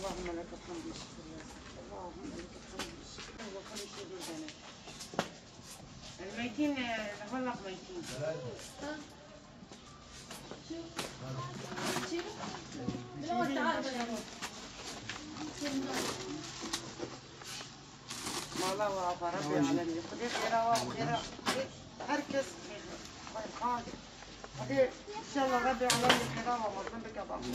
اللهم لك الحمد والشكر يا سيدي. اللهم لك الحمد والشكر وكل شيء بيدنا. الميتين نفلق ميتين. والله وعفا ربي العالمين خذي خيرها وخيرها هركز خير خذي ان شاء الله ربي العالمين خيرها ومظلم بك يا بابا.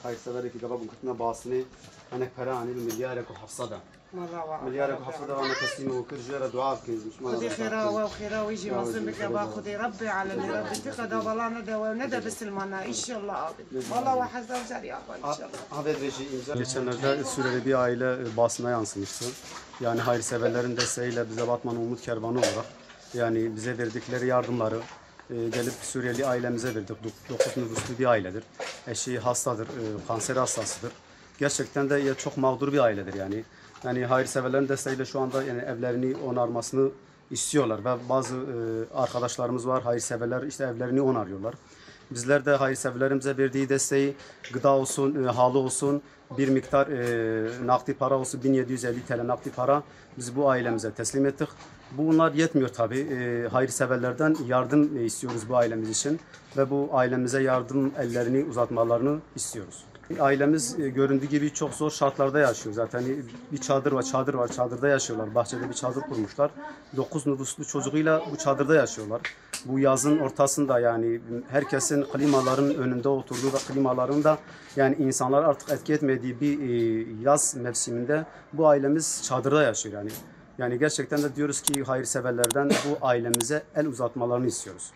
hayırsever ki gaba bugüne basını hani para hani milyarek ve hafsada milyarek ve hafsada ve teslim ve kırjara dua kızmış. خذي خيرها وخيرها ويجي مظلم بك يا بابا. خذي ربي العالمين ربي تقدر والله ندى وندى بسلمنا ان شاء الله والله وحزن جري ان شاء الله. Haber imza. Geçenlerde Suriye'de bir aile basına yansımıştı. Yani hayırseverlerin desteğiyle bize Batman Umut Kervanı olarak yani bize verdikleri yardımları gelip Suriyeli ailemize verdik. 9 nüfuslu bir ailedir. Eşi hastadır, kanser hastasıdır. Gerçekten de çok mağdur bir ailedir yani. Yani hayırseverlerin desteğiyle şu anda yani evlerini onarmasını istiyorlar ve bazı arkadaşlarımız var hayırseverler işte evlerini onarıyorlar. Bizler de hayırseverlerimize verdiği desteği gıda olsun, halı olsun, bir miktar nakdi para olsun 1750 TL nakdi para biz bu ailemize teslim ettik. Bunlar yetmiyor tabii. Hayırseverlerden yardım istiyoruz bu ailemiz için ve bu ailemize yardım ellerini uzatmalarını istiyoruz. Ailemiz göründüğü gibi çok zor şartlarda yaşıyor zaten. Bir çadır var, çadırda yaşıyorlar. Bahçede bir çadır kurmuşlar. 9 nüfuslu çocuğuyla bu çadırda yaşıyorlar. Bu yazın ortasında yani herkesin klimaların önünde oturduğu ve klimaların da yani insanlar artık etki etmediği bir yaz mevsiminde bu ailemiz çadırda yaşıyor yani. Yani gerçekten de diyoruz ki hayırseverlerden bu ailemize el uzatmalarını istiyoruz.